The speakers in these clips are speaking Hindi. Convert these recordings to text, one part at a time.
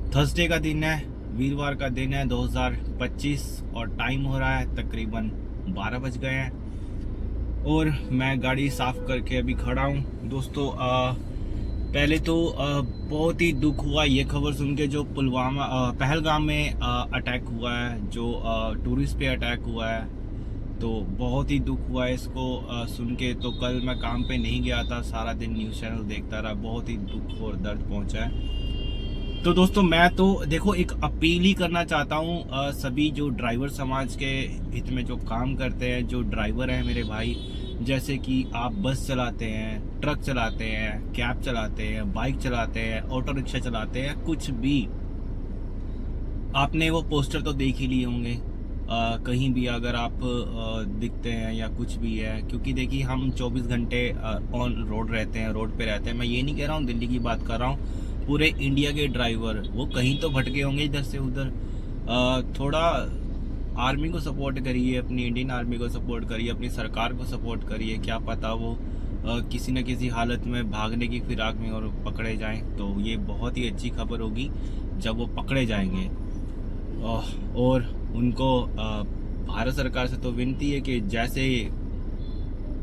थर्सडे का दिन है, वीरवार का दिन है 2025 और टाइम हो रहा है तकरीबन 12 बज गए हैं और मैं गाड़ी साफ करके अभी खड़ा हूँ। दोस्तों पहले तो बहुत ही दुख हुआ ये खबर सुन के, जो पुलवामा पहलगाम में अटैक हुआ है, जो टूरिस्ट पे अटैक हुआ है, तो बहुत ही दुख हुआ है इसको सुन के। तो कल मैं काम पे नहीं गया था, सारा दिन न्यूज़ चैनल देखता रहा, बहुत ही दुख और दर्द पहुंचा है। तो दोस्तों मैं तो देखो एक अपील ही करना चाहता हूँ सभी जो ड्राइवर समाज के हित में जो काम करते हैं, जो ड्राइवर हैं मेरे भाई, जैसे कि आप बस चलाते हैं, ट्रक चलाते हैं, कैब चलाते हैं, बाइक चलाते हैं, ऑटो रिक्शा चलाते हैं, कुछ भी, आपने वो पोस्टर तो देख ही लिए होंगे कहीं भी अगर आप दिखते हैं या कुछ भी है, क्योंकि देखिए हम 24 घंटे ऑन रोड रहते हैं, रोड पे रहते हैं। मैं ये नहीं कह रहा हूँ दिल्ली की बात कर रहा हूँ, पूरे इंडिया के ड्राइवर वो कहीं तो भटके होंगे इधर से उधर। थोड़ा आर्मी को सपोर्ट करिए, अपनी इंडियन आर्मी को सपोर्ट करिए, अपनी सरकार को सपोर्ट करिए। क्या पता वो किसी न किसी हालत में भागने की फिराक में और पकड़े जाएं, तो ये बहुत ही अच्छी खबर होगी जब वो पकड़े जाएंगे। और उनको भारत सरकार से तो विनती है कि जैसे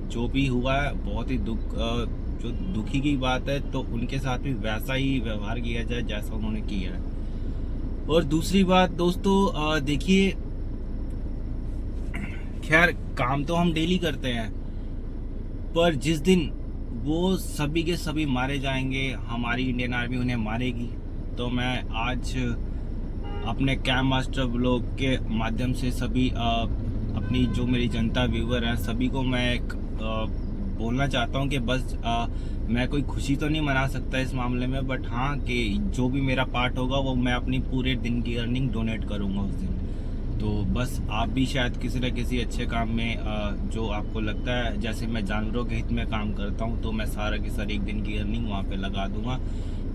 जो भी हुआ है बहुत ही जो दुखी की बात है, तो उनके साथ भी वैसा ही व्यवहार किया जाए जैसा उन्होंने किया है। और दूसरी बात दोस्तों देखिए, खैर काम तो हम डेली करते हैं, पर जिस दिन वो सभी के सभी मारे जाएंगे, हमारी इंडियन आर्मी उन्हें मारेगी, तो मैं आज अपने कैम मास्टर ब्लॉग के माध्यम से सभी अपनी जो मेरी जनता व्यूवर है सभी को मैं एक बोलना चाहता हूं कि बस मैं कोई खुशी तो नहीं मना सकता इस मामले में, बट हाँ कि जो भी मेरा पार्ट होगा वो मैं अपनी पूरे दिन की अर्निंग डोनेट करूंगा उस दिन। तो बस आप भी शायद किसी न किसी अच्छे काम में जो आपको लगता है, जैसे मैं जानवरों के हित में काम करता हूं, तो मैं सारा की सारी एक दिन की अर्निंग वहां पे लगा दूंगा।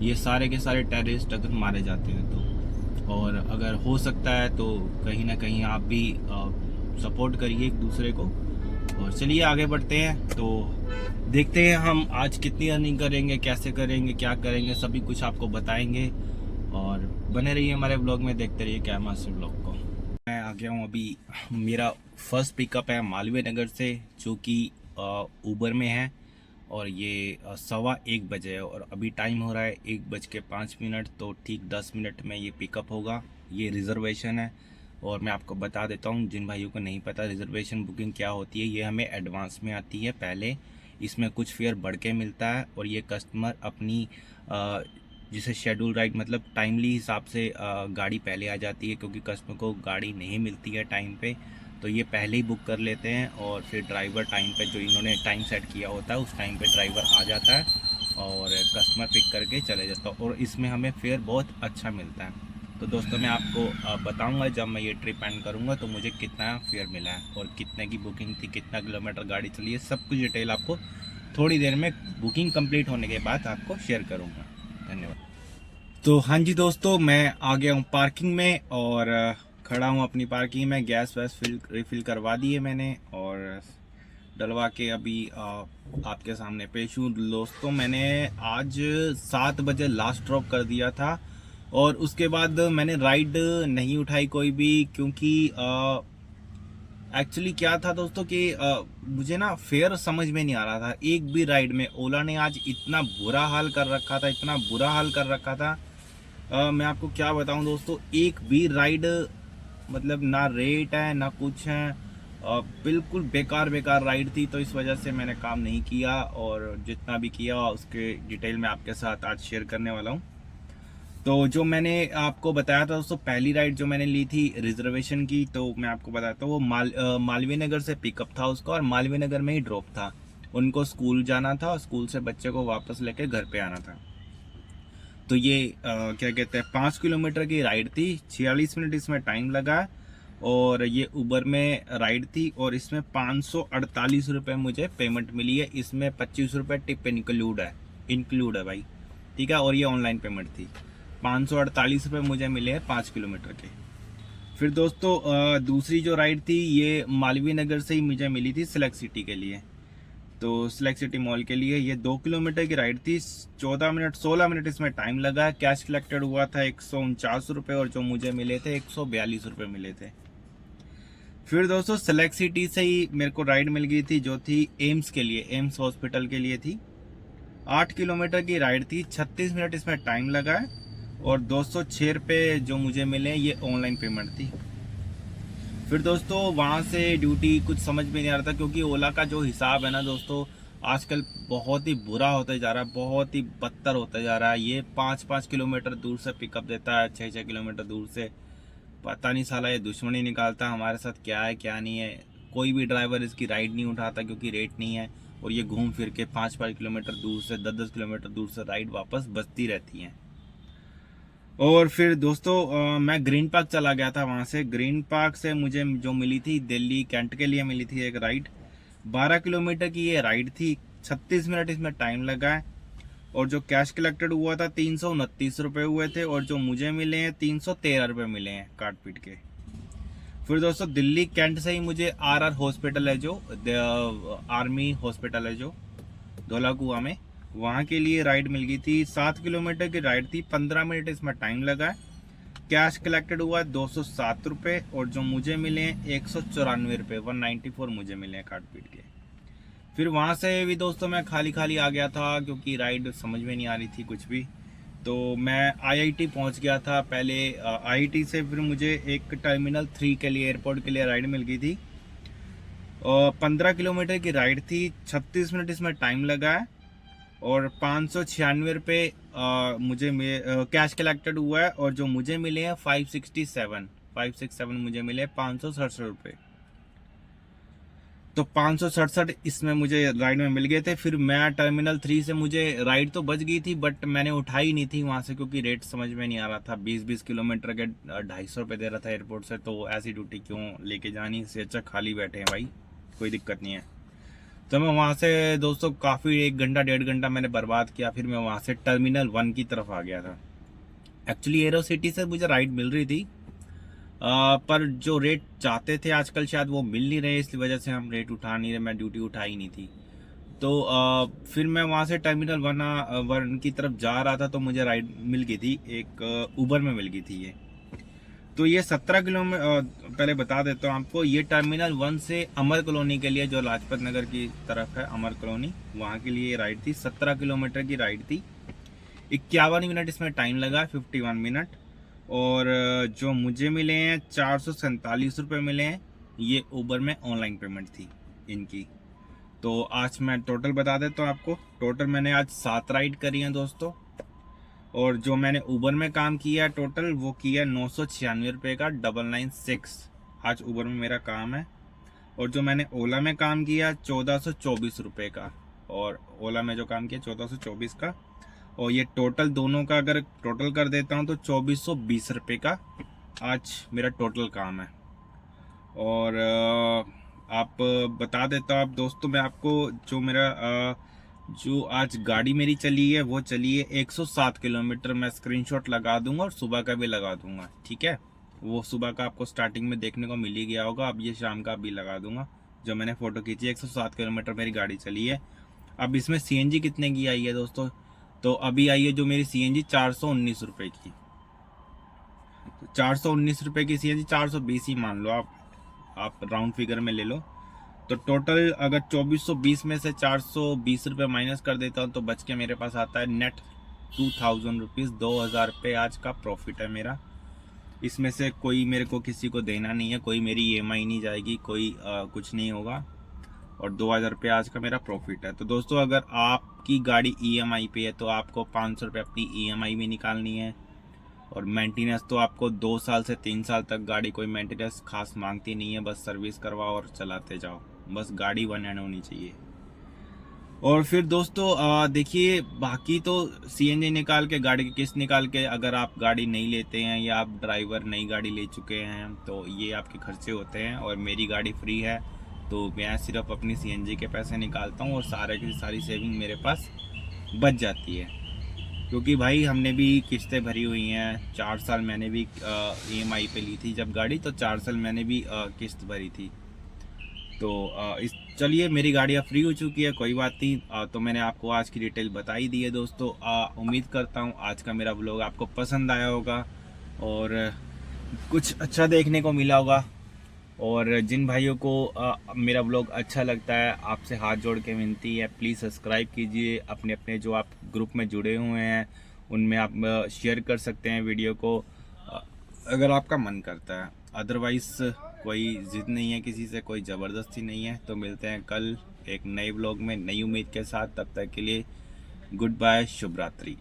ये सारे के सारे टेररिस्ट अगर मारे जाते हैं तो, और अगर हो सकता है तो कहीं ना कहीं आप भी सपोर्ट करिए एक दूसरे को। और चलिए आगे बढ़ते हैं, तो देखते हैं हम आज कितनी अर्निंग करेंगे, कैसे करेंगे, क्या करेंगे, सभी कुछ आपको बताएंगे। और बने रहिए हमारे ब्लॉग में, देखते रहिए कैम मास्टर ब्लॉग को। मैं आ गया हूँ अभी, मेरा फर्स्ट पिकअप है मालवीय नगर से, जो कि ऊबर में है, और ये 1:15 बजे है और अभी टाइम हो रहा है 1:05। तो ठीक 10 मिनट में ये पिकअप होगा। ये रिजर्वेशन है, और मैं आपको बता देता हूँ जिन भाइयों को नहीं पता रिजर्वेशन बुकिंग क्या होती है, ये हमें एडवांस में आती है पहले, इसमें कुछ फेयर बढ़ के मिलता है, और ये कस्टमर अपनी जिसे शेड्यूल राइड मतलब टाइमली हिसाब से गाड़ी पहले आ जाती है, क्योंकि कस्टमर को गाड़ी नहीं मिलती है टाइम पे, तो ये पहले ही बुक कर लेते हैं, और फिर ड्राइवर टाइम पे जो इन्होंने टाइम सेट किया होता है उस टाइम पे ड्राइवर आ जाता है और कस्टमर पिक करके चले जाता है, और इसमें हमें फेयर बहुत अच्छा मिलता है। तो दोस्तों मैं आपको बताऊंगा जब मैं ये ट्रिप एंड करूंगा तो मुझे कितना फेयर मिला है और कितने की बुकिंग थी, कितना किलोमीटर गाड़ी चली है, सब कुछ डिटेल आपको थोड़ी देर में बुकिंग कंप्लीट होने के बाद आपको शेयर करूंगा। धन्यवाद। तो हाँ जी दोस्तों, मैं आ गया हूँ पार्किंग में और खड़ा हूँ अपनी पार्किंग में। गैस वैस रिफिल करवा दी है मैंने और डलवा के अभी आपके सामने पेश हूँ। दोस्तों मैंने आज 7 बजे लास्ट ड्रॉप कर दिया था, और उसके बाद मैंने राइड नहीं उठाई कोई भी, क्योंकि एक्चुअली क्या था दोस्तों कि मुझे ना फेयर समझ में नहीं आ रहा था एक भी राइड में। ओला ने आज इतना बुरा हाल कर रखा था, इतना बुरा हाल कर रखा था, मैं आपको क्या बताऊं दोस्तों, एक भी राइड मतलब ना रेट है ना कुछ है, बिल्कुल बेकार बेकार राइड थी। तो इस वजह से मैंने काम नहीं किया, और जितना भी किया उसके डिटेल में आपके साथ आज शेयर करने वाला हूं। तो जो मैंने आपको बताया था दोस्तों, पहली राइड जो मैंने ली थी रिजर्वेशन की, तो मैं आपको बताता हूँ वो मालवीय नगर से पिकअप था उसका, और मालवीय नगर में ही ड्रॉप था। उनको स्कूल जाना था और स्कूल से बच्चे को वापस लेके घर पे आना था। तो ये क्या कहते हैं 5 किलोमीटर की राइड थी, 46 मिनट इसमें टाइम लगा, और ये उबर में राइड थी, और इसमें 548 रुपये मुझे पेमेंट मिली है। इसमें 25 रुपये टिप इंक्लूड है भाई, ठीक है। और ये ऑनलाइन पेमेंट थी। 548 रुपये मुझे मिले हैं 5 किलोमीटर के। फिर दोस्तों दूसरी जो राइड थी ये मालवीय नगर से ही मुझे मिली थी सिलेक्ट सिटी के लिए। तो सिलेक्ट सिटी मॉल के लिए ये 2 किलोमीटर की राइड थी। 16 मिनट इसमें टाइम लगा। कैश कलेक्टेड हुआ था 149 रुपये और जो मुझे मिले थे 142 रुपये मिले थे। फिर दोस्तों सिलेक्ट सिटी से ही मेरे को राइड मिल गई थी जो थी एम्स के लिए, एम्स हॉस्पिटल के लिए थी। 8 किलोमीटर की राइड थी, 36 मिनट इसमें टाइम लगा है और 206 रुपये जो मुझे मिले ये ऑनलाइन पेमेंट थी। फिर दोस्तों वहाँ से ड्यूटी कुछ समझ में नहीं आ रहा था क्योंकि ओला का जो हिसाब है ना दोस्तों आजकल बहुत ही बुरा होता जा रहा है, बहुत ही बदतर होता जा रहा है। ये 5-5 किलोमीटर दूर से पिकअप देता है, 6-6 किलोमीटर दूर से। पता नहीं साला ये दुश्मनी निकालता हमारे साथ क्या है क्या नहीं है। कोई भी ड्राइवर इसकी राइड नहीं उठाता क्योंकि रेट नहीं है और ये घूम फिर के 5-5 किलोमीटर दूर से 10-10 किलोमीटर दूर से राइड वापस बचती रहती हैं। और फिर दोस्तों मैं ग्रीन पार्क चला गया था। वहाँ से ग्रीन पार्क से मुझे जो मिली थी दिल्ली कैंट के लिए मिली थी एक राइड। 12 किलोमीटर की ये राइड थी, 36 मिनट इसमें टाइम लगा है और जो कैश कलेक्टेड हुआ था 329 रुपये हुए थे और जो मुझे मिले हैं 313 रुपये मिले हैं काट पीट के। फिर दोस्तों दिल्ली कैंट से ही मुझे RR हॉस्पिटल है जो आर्मी हॉस्पिटल है जो धौलाकुआं में, वहाँ के लिए राइड मिल गई थी। 7 किलोमीटर की राइड थी, 15 मिनट इसमें टाइम लगा। कैश कलेक्टेड हुआ 207 रुपये और जो मुझे मिले हैं 194 रुपये, 194 मुझे मिले हैं काट पीट के। फिर वहाँ से भी दोस्तों मैं खाली खाली आ गया था क्योंकि राइड समझ में नहीं आ रही थी कुछ भी। तो मैं IIT पहुँच गया था पहले। IIT से फिर मुझे एक टर्मिनल 3 के लिए एयरपोर्ट के लिए राइड मिल गई थी और 15 किलोमीटर की राइड थी, 36 मिनट इसमें टाइम लगा है और 596 रुपये मुझे कैश कलेक्टेड हुआ है और जो मुझे मिले हैं 567 मुझे मिले 567 रुपये। तो 567 इसमें मुझे राइड में मिल गए थे। फिर मैं टर्मिनल 3 से मुझे राइड तो बच गई थी बट मैंने उठाई नहीं थी वहाँ से क्योंकि रेट समझ में नहीं आ रहा था। 20-20 किलोमीटर के 250 रुपये दे रहा था एयरपोर्ट से, तो ऐसी ड्यूटी क्यों लेके जानी, इससे अच्छा खाली बैठे हैं भाई, कोई दिक्कत नहीं है। तो मैं वहाँ से दोस्तों काफ़ी 1 घंटा 1.5 घंटा मैंने बर्बाद किया। फिर मैं वहाँ से टर्मिनल 1 की तरफ आ गया था। एक्चुअली एरो सिटी से मुझे राइड मिल रही थी पर जो रेट चाहते थे आजकल शायद वो मिल नहीं रहे, इसलिए वजह से हम रेट उठा नहीं रहे, मैं ड्यूटी उठाई नहीं थी। तो फिर मैं वहाँ से टर्मिनल 1 की तरफ जा रहा था तो मुझे राइड मिल गई थी, एक उबर में मिल गई थी ये। तो ये 17 किलोमीटर, पहले बता देता हूँ आपको, ये टर्मिनल 1 से अमर कॉलोनी के लिए जो लाजपत नगर की तरफ है अमर कॉलोनी, वहाँ के लिए राइड थी। 17 किलोमीटर की राइड थी, 51 मिनट इसमें टाइम लगा, 51 मिनट। और जो मुझे मिले हैं 447 रुपये मिले हैं, ये उबर में ऑनलाइन पेमेंट थी इनकी। तो आज मैं टोटल बता देता हूँ आपको। टोटल मैंने आज 7 राइड करी हैं दोस्तों और जो मैंने उबर में काम किया टोटल वो किया 996 रुपये का 996 आज उबर में मेरा काम है। और जो मैंने ओला में काम किया 1424 रुपये का, और ओला में जो काम किया 1424 का। और ये टोटल दोनों का अगर टोटल कर देता हूँ तो 2420 रुपये का आज मेरा टोटल काम है। और आप बता देता हूँ आप दोस्तों मैं आपको, जो मेरा जो आज गाड़ी मेरी चली है वो चली है 107 किलोमीटर। मैं स्क्रीनशॉट लगा दूंगा और सुबह का भी लगा दूंगा, ठीक है। वो सुबह का आपको स्टार्टिंग में देखने को मिल ही गया होगा, अब ये शाम का भी लगा दूंगा जो मैंने फ़ोटो खींची। 107 किलोमीटर मेरी गाड़ी चली है। अब इसमें CNG कितने की आई है दोस्तों, तो अभी आई है जो मेरी CNG 419 रुपये की। 419 रुपये की CNG, 420 ही मान लो आप राउंड फिगर में ले लो। तो टोटल अगर 2420 में से 420 रुपये माइनस कर देता हूँ तो बच के मेरे पास आता है नेट 2000 रुपीज़, 2000 रुपये आज का प्रॉफिट है मेरा। इसमें से कोई मेरे को किसी को देना नहीं है, कोई मेरी EMI नहीं जाएगी, कोई कुछ नहीं होगा, और 2000 रुपये आज का मेरा प्रॉफिट है। तो दोस्तों अगर आपकी गाड़ी EMI पे है तो आपको 500 रुपये अपनी EMI भी निकालनी है। और मेंटेनेंस तो आपको 2 साल से 3 साल तक गाड़ी कोई मेंटेनेंस खास मांगती नहीं है, बस सर्विस करवाओ और चलाते जाओ, बस गाड़ी वन हैंड होनी चाहिए। और फिर दोस्तों देखिए बाकी तो CNG निकाल के, गाड़ी की किस्त निकाल के, अगर आप गाड़ी नहीं लेते हैं या आप ड्राइवर नई गाड़ी ले चुके हैं तो ये आपके खर्चे होते हैं। और मेरी गाड़ी फ्री है तो मैं सिर्फ अपनी CNG के पैसे निकालता हूँ और सारे की सारी सेविंग मेरे पास बच जाती है, क्योंकि भाई हमने भी किस्तें भरी हुई हैं। 4 साल मैंने भी EMI पे ली थी जब गाड़ी, तो 4 साल मैंने भी किस्त भरी थी। तो इस चलिए, मेरी गाड़ी अब फ्री हो चुकी है, कोई बात नहीं। तो मैंने आपको आज की डिटेल बताई दी है दोस्तों। उम्मीद करता हूँ आज का मेरा ब्लॉग आपको पसंद आया होगा और कुछ अच्छा देखने को मिला होगा। और जिन भाइयों को मेरा ब्लॉग अच्छा लगता है, आपसे हाथ जोड़ के विनती है, प्लीज़ सब्सक्राइब कीजिए। अपने अपने जो आप ग्रुप में जुड़े हुए हैं उनमें आप शेयर कर सकते हैं वीडियो को, अगर आपका मन करता है। अदरवाइज़ कोई ज़िद नहीं है किसी से, कोई ज़बरदस्ती नहीं है। तो मिलते हैं कल एक नए ब्लॉग में नई उम्मीद के साथ। तब तक के लिए गुड बाय, शुभ रात्रि।